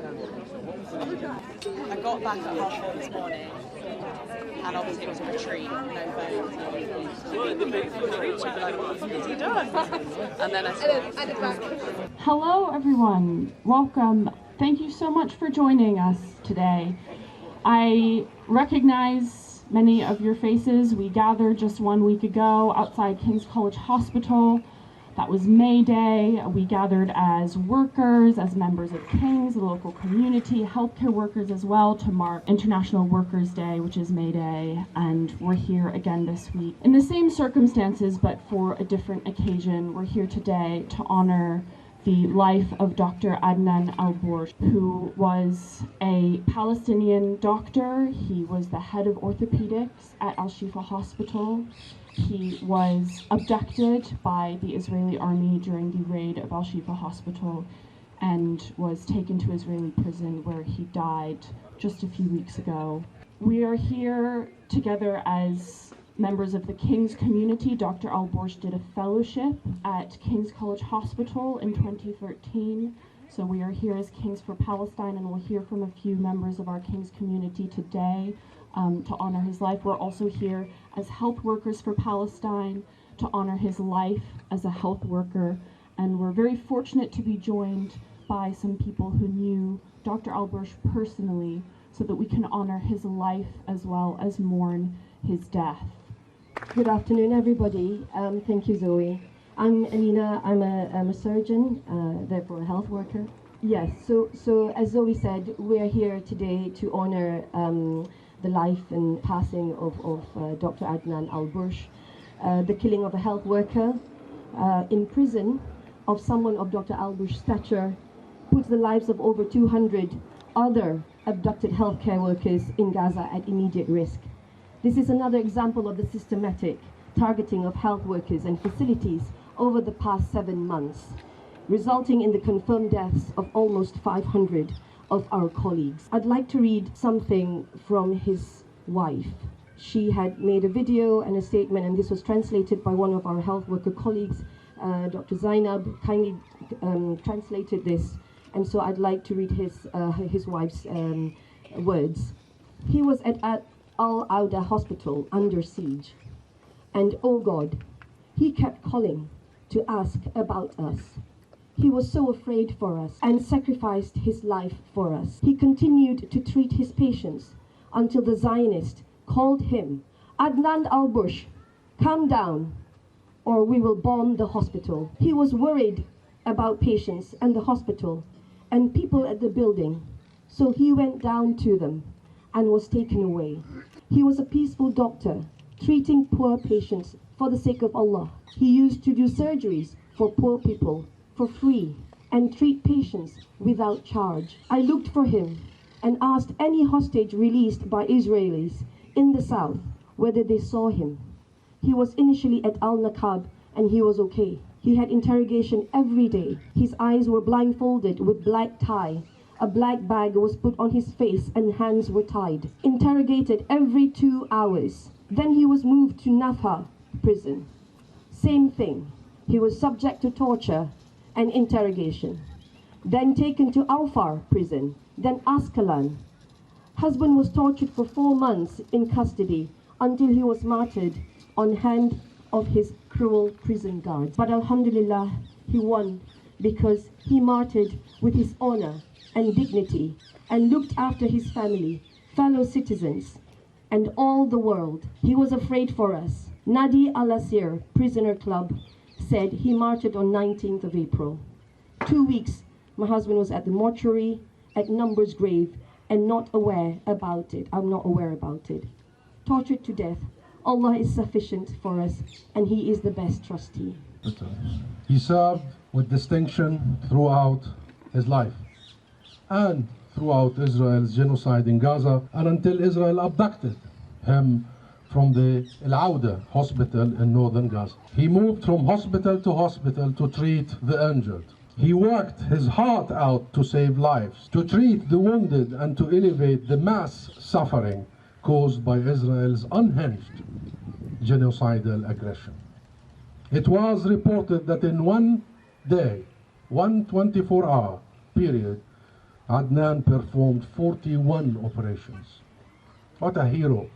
I got back at 4:30 this morning, and obviously it was a retreat, no phones, no retreat. She'd be like, what have you done? And then I said, hello everyone, welcome. Thank you so much for joining us today. I recognize many of your faces. We gathered just 1 week ago outside King's College Hospital. That was May Day. We gathered as workers, as members of King's, the local community, healthcare workers as well, to mark International Workers' Day, which is May Day, and we're here again this week. In the same circumstances, but for a different occasion, we're here today to honor the life of Dr. Adnan al Bursh, who was a Palestinian doctor. He was the head of orthopedics at Al-Shifa Hospital. He was abducted by the Israeli army during the raid of Al-Shifa Hospital and was taken to Israeli prison, where he died just a few weeks ago. We are here together as members of the King's community. Dr. al Bursh did a fellowship at King's College Hospital in 2013. So we are here as Kings for Palestine, and we'll hear from a few members of our King's community today to honor his life. We're also here as health workers for Palestine to honor his life as a health worker. And we're very fortunate to be joined by some people who knew Dr. al Bursh personally, so that we can honor his life as well as mourn his death. Good afternoon, everybody. Thank you, Zoe. I'm Alina. I'm a surgeon, therefore a health worker. Yes, so as Zoe said, we're here today to honor the life and passing of Dr. Adnan al Bursh, the killing of a health worker in prison of someone of Dr. al Bursh's stature, puts the lives of over 200 other abducted healthcare workers in Gaza at immediate risk. This is another example of the systematic targeting of health workers and facilities over the past 7 months, resulting in the confirmed deaths of almost 500 of our colleagues. I'd like to read something from his wife. She had made a video and a statement, and this was translated by one of our health worker colleagues, Dr. Zainab, kindly translated this, and so I'd like to read his wife's words. He was at Al-Auda Hospital under siege, and oh God, he kept calling to ask about us. He was so afraid for us and sacrificed his life for us. He continued to treat his patients until the Zionist called him, Adnan al Bursh, come down or we will bomb the hospital. He was worried about patients and the hospital and people at the building, so he went down to them and was taken away. He was a peaceful doctor, treating poor patients for the sake of Allah. He used to do surgeries for poor people for free and treat patients without charge. I looked for him and asked any hostage released by Israelis in the south whether they saw him. He was initially at Al-Nakab and he was okay. He had interrogation every day. His eyes were blindfolded with black tie. A black bag was put on his face and hands were tied. Interrogated every 2 hours. Then he was moved to Nafha prison. Same thing. He was subject to torture and interrogation. Then taken to Al-Far prison, then Ascalon. Husband was tortured for 4 months in custody until he was martyred on hand of his cruel prison guards. But alhamdulillah, he won because he martyred with his honor and dignity and looked after his family, fellow citizens, and all the world. He was afraid for us. Nadi Al-Asir Prisoner Club said he martyred on 19th of April. 2 weeks, my husband was at the mortuary at Number's grave and not aware about it. I'm not aware about it. Tortured to death. Allah is sufficient for us, and He is the best trustee. He served with distinction throughout his life and throughout Israel's genocide in Gaza, and until Israel abducted him from the Al-Auda hospital in northern Gaza. He moved from hospital to treat the injured. He worked his heart out to save lives, to treat the wounded, and to alleviate the mass suffering caused by Israel's unhinged genocidal aggression. It was reported that in one day, one 24-hour period, Adnan performed 41 operations. What a hero.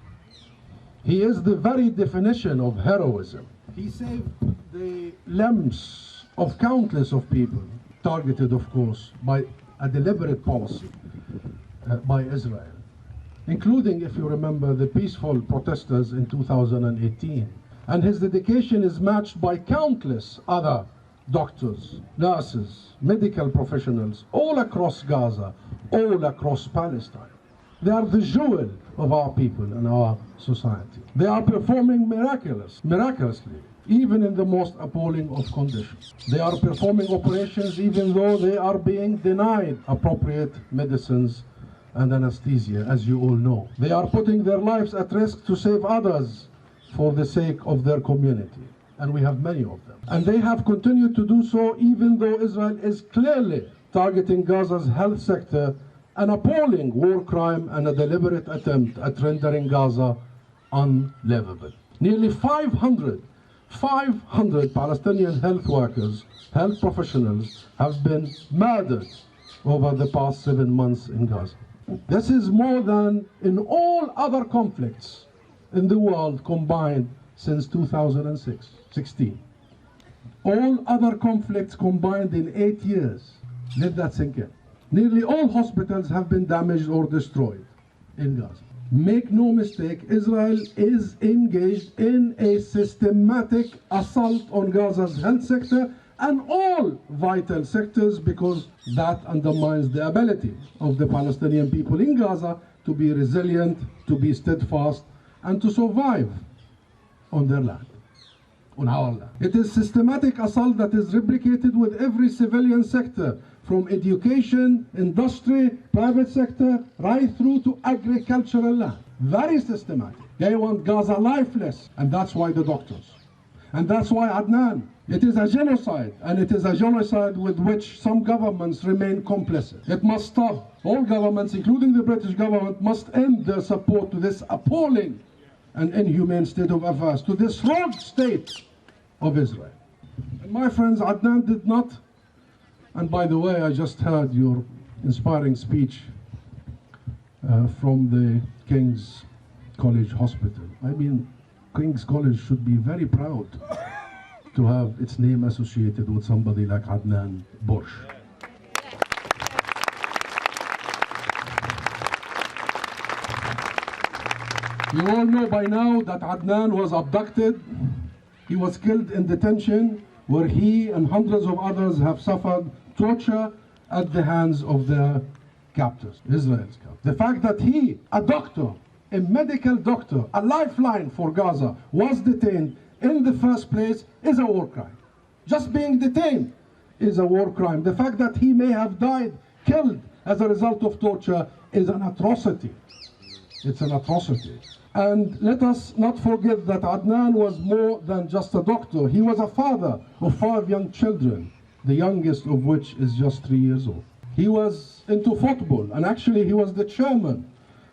He is the very definition of heroism. He saved the limbs of countless of people, targeted, of course, by a deliberate policy by Israel, including, if you remember, the peaceful protesters in 2018. And his dedication is matched by countless other doctors, nurses, medical professionals, all across Gaza, all across Palestine. They are the jewel of our people and our society. They are performing miraculously, even in the most appalling of conditions. They are performing operations even though they are being denied appropriate medicines and anesthesia, as you all know. They are putting their lives at risk to save others for the sake of their community. And we have many of them. And they have continued to do so even though Israel is clearly targeting Gaza's health sector, an appalling war crime and a deliberate attempt at rendering Gaza unlivable. Nearly 500 Palestinian health workers, health professionals have been murdered over the past 7 months in Gaza. This is more than in all other conflicts in the world combined since 2016. All other conflicts combined in 8 years. Let that sink in. Nearly all hospitals have been damaged or destroyed in Gaza. Make no mistake, Israel is engaged in a systematic assault on Gaza's health sector and all vital sectors, because that undermines the ability of the Palestinian people in Gaza to be resilient, to be steadfast, and to survive on their land, on our land. It is systematic assault that is replicated with every civilian sector, from education, industry, private sector, right through to agricultural land. Very systematic. They want Gaza lifeless, and that's why the doctors. And that's why Adnan. It is a genocide, and it is a genocide with which some governments remain complicit. It must stop. All governments, including the British government, must end their support to this appalling and inhumane state of affairs, to this rogue state of Israel. And my friends, Adnan did not. And by the way, I just heard your inspiring speech from the King's College Hospital. I mean, King's College should be very proud to have its name associated with somebody like Adnan al Bursh. You all know by now that Adnan was abducted. He was killed in detention, where he and hundreds of others have suffered torture at the hands of their captors, Israel's captors. The fact that he, a doctor, a medical doctor, a lifeline for Gaza, was detained in the first place is a war crime. Just being detained is a war crime. The fact that he may have died, killed as a result of torture is an atrocity. It's an atrocity. And let us not forget that Adnan was more than just a doctor. He was a father of 5 young children, the youngest of which is just 3 years old. He was into football, and actually he was the chairman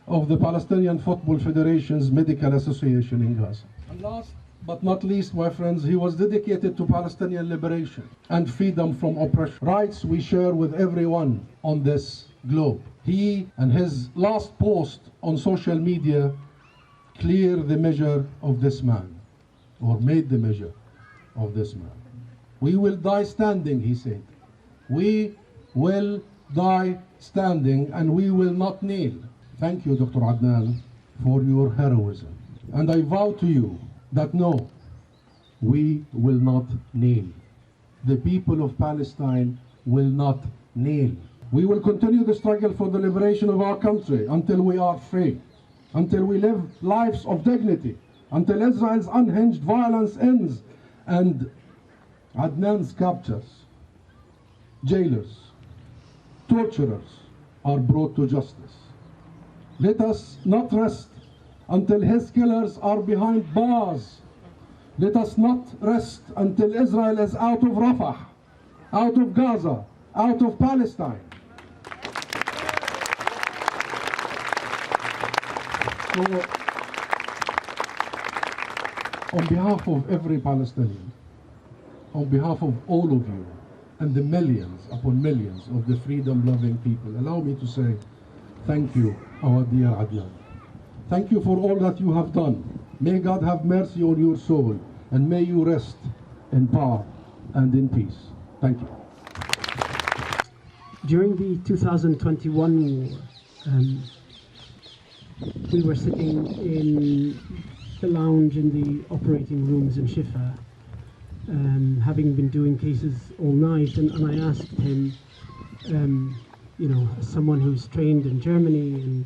of the Palestinian Football Federation's Medical Association in Gaza. And last but not least, my friends, he was dedicated to Palestinian liberation and freedom from oppression. Rights we share with everyone on this globe. He and his last post on social media clear the measure of this man, or made the measure of this man. We will die standing, he said. We will die standing, and we will not kneel. Thank you, Dr. Adnan, for your heroism. And I vow to you that no, we will not kneel. The people of Palestine will not kneel. We will continue the struggle for the liberation of our country until we are free, until we live lives of dignity, until Israel's unhinged violence ends and Adnan's captors, jailers, torturers are brought to justice. Let us not rest until his killers are behind bars. Let us not rest until Israel is out of Rafah, out of Gaza, out of Palestine. So, on behalf of every Palestinian, on behalf of all of you, and the millions upon millions of the freedom-loving people. Allow me to say thank you, our dear Adnan. Thank you for all that you have done. May God have mercy on your soul, and may you rest in power and in peace. Thank you. During the 2021 war, we were sitting in the lounge in the operating rooms in Shifa, having been doing cases all night, and I asked him, you know, as someone who's trained in Germany and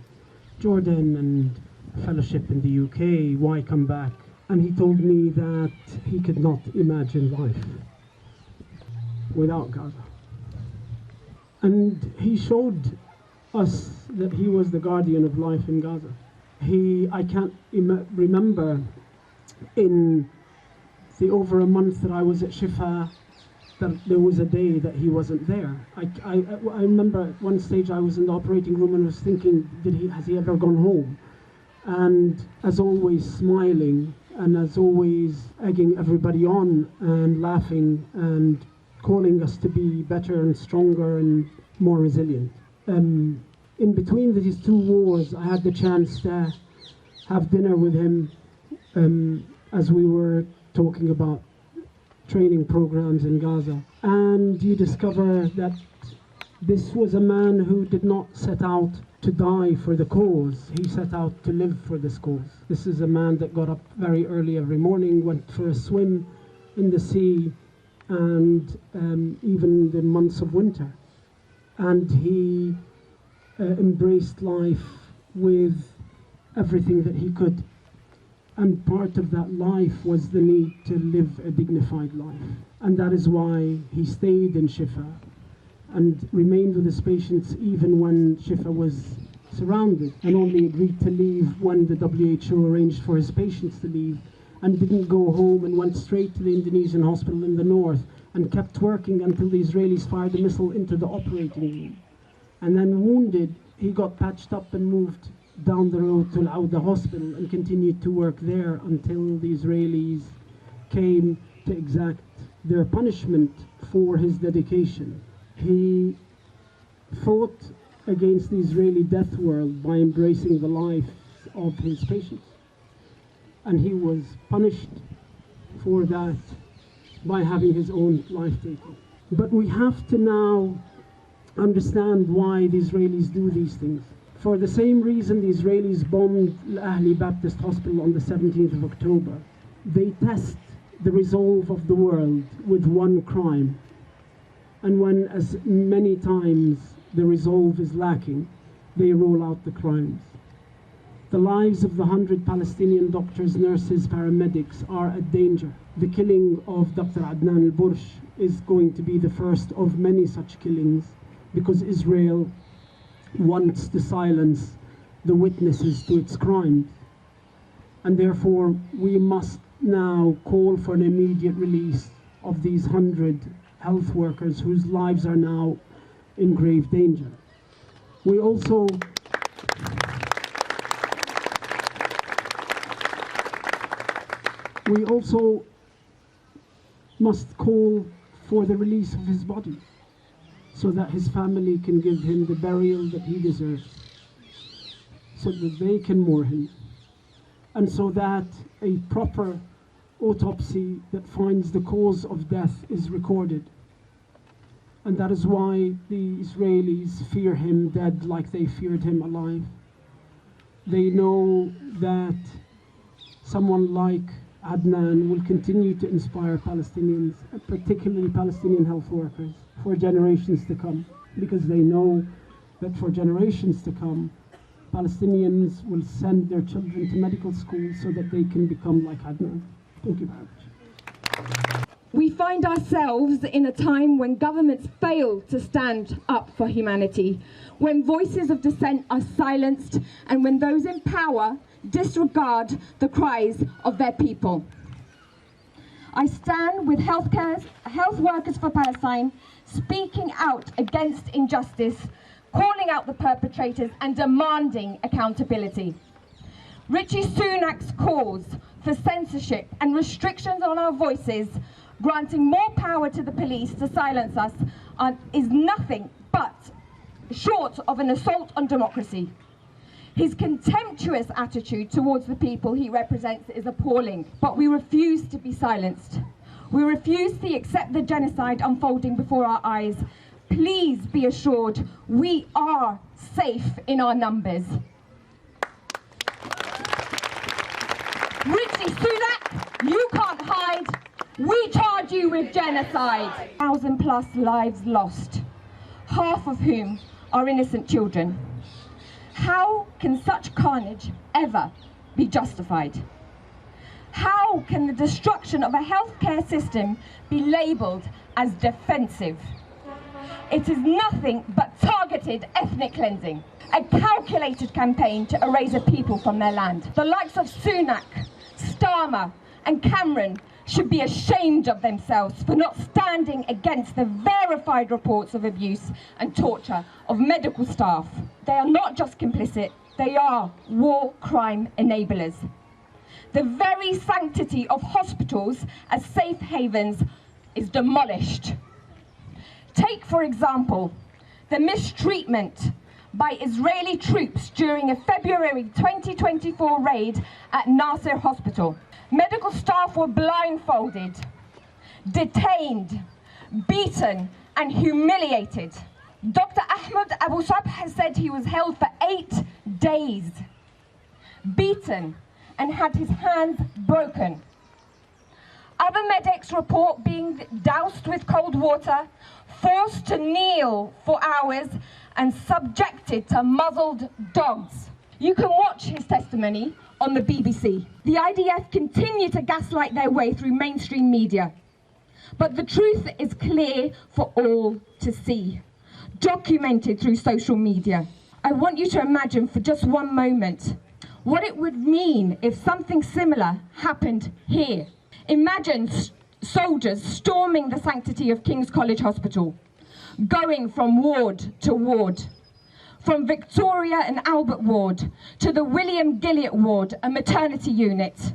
Jordan and fellowship in the UK, why come back? And he told me that he could not imagine life without Gaza. And he showed us that he was the guardian of life in Gaza. I can't remember in the over a month that I was at Shifa that there was a day that he wasn't there. I remember at one stage I was in the operating room and was thinking, has he ever gone home? And as always smiling, and as always egging everybody on and laughing and calling us to be better and stronger and more resilient. In between these two wars, I had the chance to have dinner with him as we were talking about training programs in Gaza. And you discover that this was a man who did not set out to die for the cause. He set out to live for this cause. This is a man that got up very early every morning, went for a swim in the sea, and even the months of winter. And he embraced life with everything that he could. And part of that life was the need to live a dignified life. And that is why he stayed in Shifa and remained with his patients even when Shifa was surrounded, and only agreed to leave when the WHO arranged for his patients to leave, and didn't go home and went straight to the Indonesian hospital in the north and kept working until the Israelis fired a missile into the operating room. And then wounded, he got patched up and moved down the road to Al-Auda hospital and continued to work there until the Israelis came to exact their punishment for his dedication. He fought against the Israeli death world by embracing the lives of his patients. And he was punished for that by having his own life taken. But we have to now understand why the Israelis do these things. For the same reason the Israelis bombed Al-Ahli Baptist Hospital on the 17th of October. They test the resolve of the world with one crime. And when as many times the resolve is lacking, they roll out the crimes. The lives of the 100 Palestinian doctors, nurses, paramedics are at danger. The killing of Dr. Adnan al Bursh is going to be the first of many such killings, because Israel wants to silence the witnesses to its crimes. And therefore, we must now call for an immediate release of these 100 health workers whose lives are now in grave danger. We also must call for the release of his body, so that his family can give him the burial that he deserves, so that they can mourn him, and so that a proper autopsy that finds the cause of death is recorded. And that is why the Israelis fear him dead like they feared him alive. They know that someone like Adnan will continue to inspire Palestinians, particularly Palestinian health workers, for generations to come, because they know that for generations to come, Palestinians will send their children to medical schools so that they can become like Adnan. Thank you very much. We find ourselves in a time when governments fail to stand up for humanity, when voices of dissent are silenced, and when those in power disregard the cries of their people. I stand with health workers for Palestine, speaking out against injustice, calling out the perpetrators and demanding accountability. Rishi Sunak's calls for censorship and restrictions on our voices granting more power to the police to silence us is nothing but short of an assault on democracy. His contemptuous attitude towards the people he represents is appalling, but we refuse to be silenced. We refuse to accept the genocide unfolding before our eyes. Please be assured we are safe in our numbers. Rishi Sunak, you can't hide. We charge you with genocide. 1,000+ lives lost, half of whom are innocent children. How can such carnage ever be justified? How can the destruction of a healthcare system be labelled as defensive? It is nothing but targeted ethnic cleansing, a calculated campaign to erase a people from their land. The likes of Sunak, Starmer and Cameron should be ashamed of themselves for not standing against the verified reports of abuse and torture of medical staff. They are not just complicit, they are war crime enablers. The very sanctity of hospitals as safe havens is demolished. Take, for example, the mistreatment by Israeli troops during a February 2024 raid at Nasser Hospital. Medical staff were blindfolded, detained, beaten, and humiliated. Dr. Ahmed Abu Sabh has said he was held for 8 days, beaten, and had his hands broken. Other medics report being doused with cold water, forced to kneel for hours, and subjected to muzzled dogs. You can watch his testimony on the BBC. The IDF continue to gaslight their way through mainstream media. But the truth is clear for all to see, documented through social media. I want you to imagine for just one moment what it would mean if something similar happened here. Imagine soldiers storming the sanctity of King's College Hospital, going from ward to ward, from Victoria and Albert Ward to the William Gilliat Ward, a maternity unit,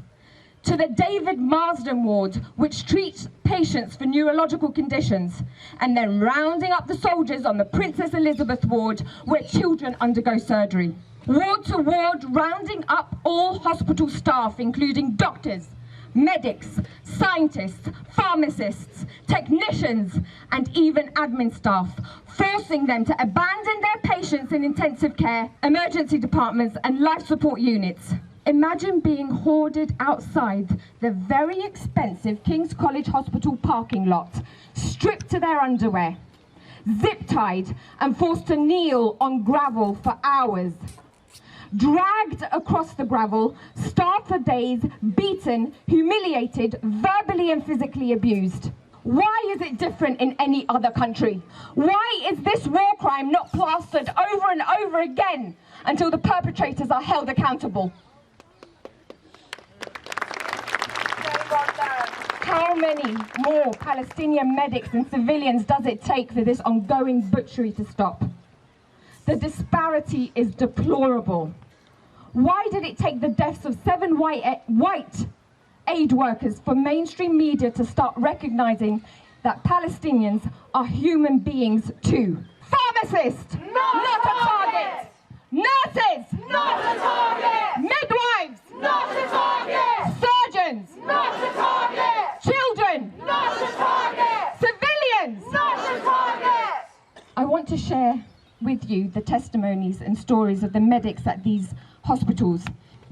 to the David Marsden Ward, which treats patients for neurological conditions, and then rounding up the soldiers on the Princess Elizabeth Ward, where children undergo surgery. Ward to ward, rounding up all hospital staff, including doctors, medics, scientists, pharmacists, technicians, and even admin staff, forcing them to abandon their patients in intensive care, emergency departments, and life support units. Imagine being hoarded outside the very expensive King's College Hospital parking lot, stripped to their underwear, zip-tied, and forced to kneel on gravel for hours. Dragged across the gravel, starved for days, beaten, humiliated, verbally and physically abused. Why is it different in any other country? Why is this war crime not plastered over and over again until the perpetrators are held accountable? How many more Palestinian medics and civilians does it take for this ongoing butchery to stop? The disparity is deplorable. Why did it take the deaths of 7 white aid workers for mainstream media to start recognizing that Palestinians are human beings too? Pharmacists, not a target! Nurses, not a target! Midwives, not a target! Surgeons, not a target! Children, not a target! Civilians, not a target! I want to share with you the testimonies and stories of the medics at these hospitals,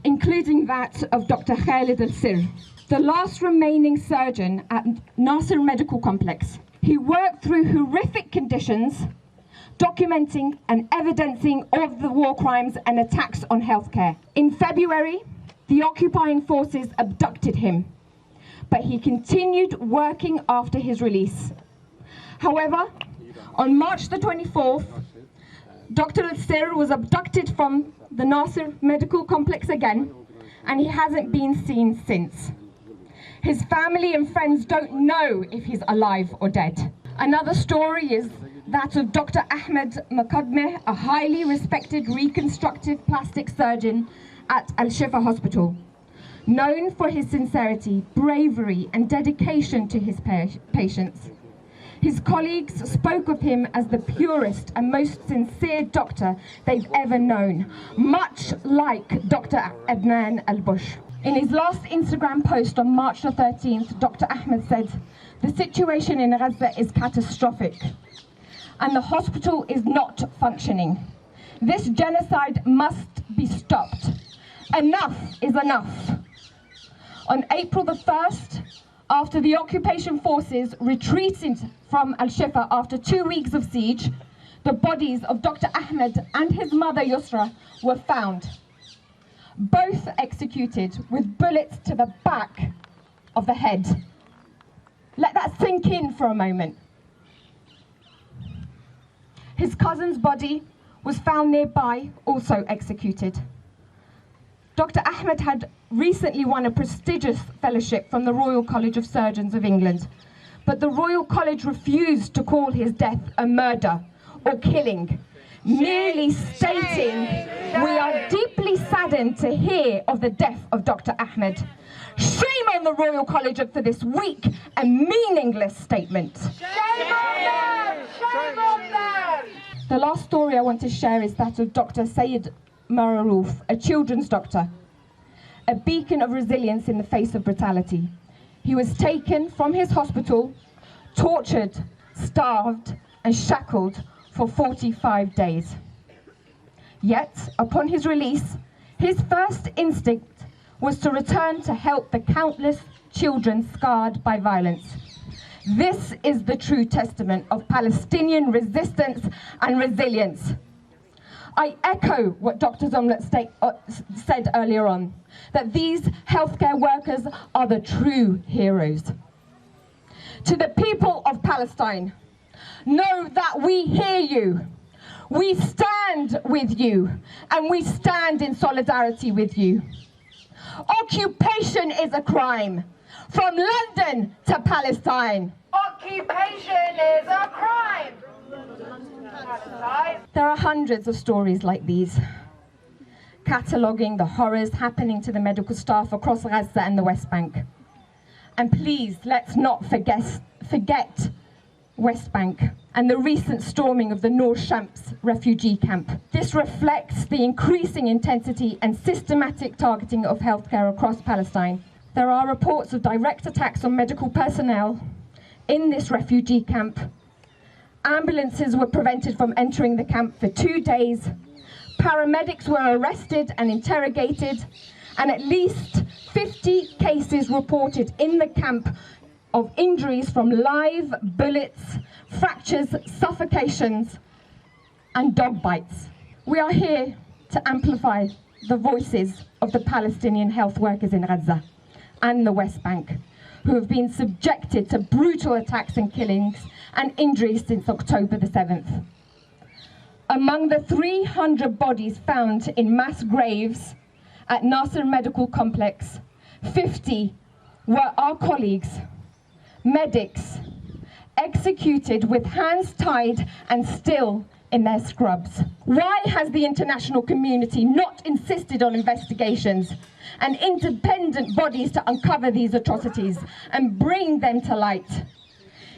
including that of Dr. Khalid al-Sir, the last remaining surgeon at Nasser Medical Complex. He worked through horrific conditions, documenting and evidencing of the war crimes and attacks on healthcare. In February, the occupying forces abducted him, but he continued working after his release. However, on March the 24th, Dr. al-Sir was abducted from the Nasser Medical Complex again, and he hasn't been seen since. His family and friends don't know if he's alive or dead. Another story is that of Dr. Ahmed Makadmeh, a highly respected reconstructive plastic surgeon at Al-Shifa Hospital. known for his sincerity, bravery, and dedication to his patients. His colleagues spoke of him as the purest and most sincere doctor they've ever known, much like Dr. Adnan al Bursh. In his last Instagram post on March the 13th, Dr. Ahmed said, "The situation in Gaza is catastrophic, and the hospital is not functioning. This genocide must be stopped. Enough is enough." On April the 1st, after the occupation forces retreated from Al-Shifa after 2 weeks of siege, the bodies of Dr. Ahmed and his mother Yusra were found, both executed with bullets to the back of the head. Let that sink in for a moment. His cousin's body was found nearby, also executed. Dr. Ahmed had recently won a prestigious fellowship from the Royal College of Surgeons of England, but the Royal College refused to call his death a murder or killing, merely stating, "We are deeply saddened to hear of the death of Dr. Ahmed. Shame on the Royal College for this weak and meaningless statement." Shame on them! Shame on them! The last story I want to share is that of Dr. Sayed Mararoof, a children's doctor, a beacon of resilience in the face of brutality. He was taken from his hospital, tortured, starved, and shackled for 45 days. Yet, upon his release, his first instinct was to return to help the countless children scarred by violence. This is the true testament of Palestinian resistance and resilience. I echo what Dr. Zomlet said earlier on, that these healthcare workers are the true heroes. To the people of Palestine, know that we hear you. We stand with you, and we stand in solidarity with you. Occupation is a crime, from London to Palestine. Occupation is a crime! There are hundreds of stories like these, cataloguing the horrors happening to the medical staff across Gaza and the West Bank. And please, let's not forget West Bank and the recent storming of the Noor Shams refugee camp. This reflects the increasing intensity and systematic targeting of healthcare across Palestine. There are reports of direct attacks on medical personnel in this refugee camp. Ambulances were prevented from entering the camp for 2 days. Paramedics were arrested and interrogated, and at least 50 cases reported in the camp of injuries from live bullets, fractures, suffocations, and dog bites. We are here to amplify the voices of the Palestinian health workers in Gaza and the West Bank, who have been subjected to brutal attacks and killings and injuries since October the 7th. Among the 300 bodies found in mass graves at Nasser Medical Complex, 50 were our colleagues, medics, executed with hands tied and still in their scrubs. Why has the international community not insisted on investigations and independent bodies to uncover these atrocities and bring them to light?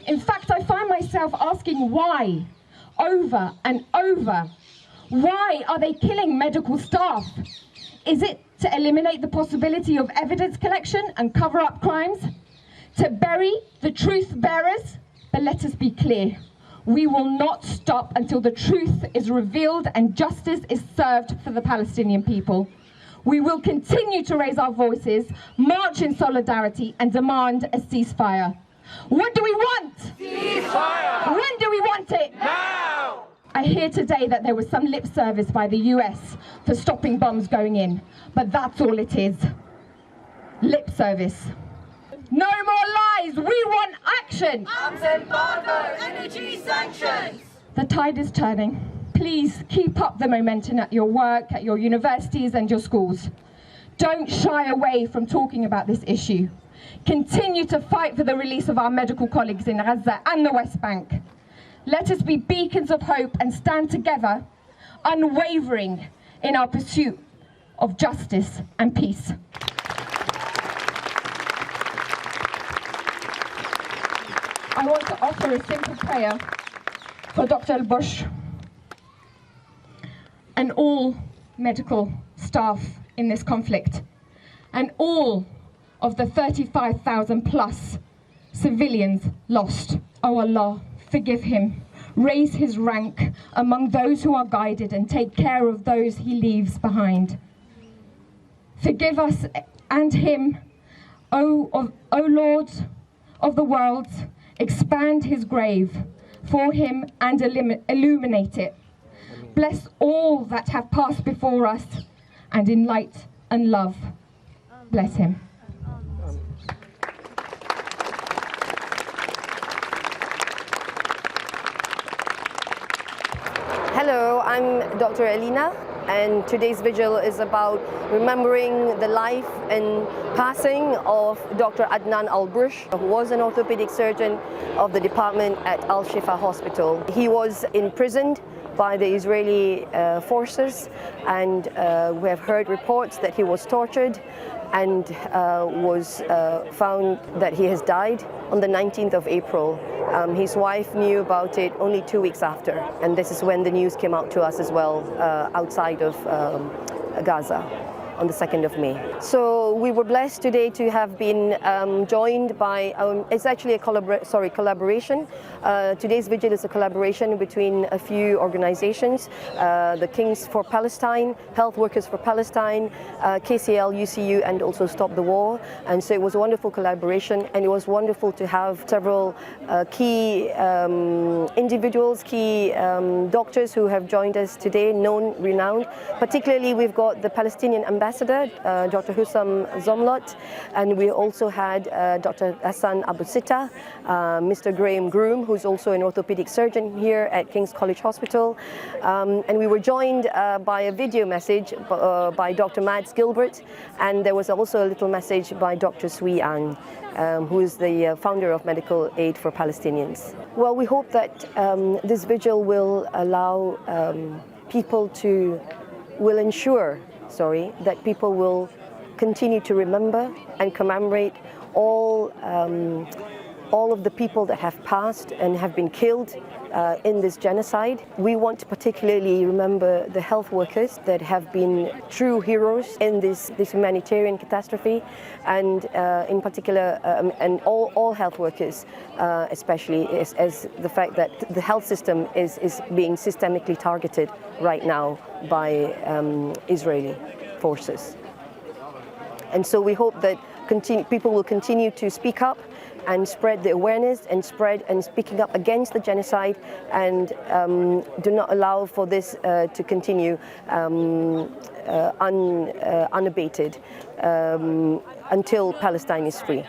In fact, I find myself asking why, over and over. Why are they killing medical staff? Is it to eliminate the possibility of evidence collection and cover up crimes? To bury the truth bearers? But let us be clear. We will not stop until the truth is revealed and justice is served for the Palestinian people. We will continue to raise our voices, march in solidarity, and demand a ceasefire. What do we want? Ceasefire! When do we want it? Now! I hear today that there was some lip service by the US for stopping bombs going in, but that's all it is. Lip service. No more lies! We want action! Arms embargo, energy sanctions! The tide is turning. Please keep up the momentum at your work, at your universities and your schools. Don't shy away from talking about this issue. Continue to fight for the release of our medical colleagues in Gaza and the West Bank. Let us be beacons of hope and stand together, unwavering in our pursuit of justice and peace. I want to offer a simple prayer for Dr. al Bursh and all medical staff in this conflict, and all of the 35,000 plus civilians lost. Oh Allah, forgive him, raise his rank among those who are guided, and take care of those he leaves behind. Forgive us and him, O Lord of the world, expand his grave for him and illuminate it. Bless all that have passed before us, and in light and love, bless him. Hello, I'm Dr. Alina, and today's vigil is about remembering the life and passing of Dr. Adnan al Bursh, who was an orthopedic surgeon of the department at Al Shifa Hospital. He was imprisoned by the Israeli forces, and we have heard reports that he was tortured and was found that he has died on the 19th of April. His wife knew about it only 2 weeks after, and this is when the news came out to us as well, outside of Gaza on the 2nd of May. So we were blessed today to have been joined by, it's actually a collaboration. Today's vigil is a collaboration between a few organizations, the Kings for Palestine, Health Workers for Palestine, KCL, UCU, and also Stop the War. And so it was a wonderful collaboration, and it was wonderful to have several key individuals, key doctors who have joined us today, known, renowned. Particularly, we've got the Palestinian ambassador, Dr. Hussam Zomlot, and we also had Dr. Hassan Abu Sita, Mr. Graham Groom, who's also an orthopedic surgeon here at King's College Hospital, and we were joined by a video message by Dr. Mads Gilbert, and there was also a little message by Dr. Sui Ang, who is the founder of Medical Aid for Palestinians. Well, we hope that this vigil will allow ensure that people will continue to remember and commemorate all of the people that have passed and have been killed in this genocide. We want to particularly remember the health workers that have been true heroes in this humanitarian catastrophe, and in particular, and all health workers, especially as the fact that the health system is being systemically targeted right now by Israeli forces. And so we hope that people will continue to speak up and spread the awareness and speaking up against the genocide, and do not allow for this to continue unabated until Palestine is free.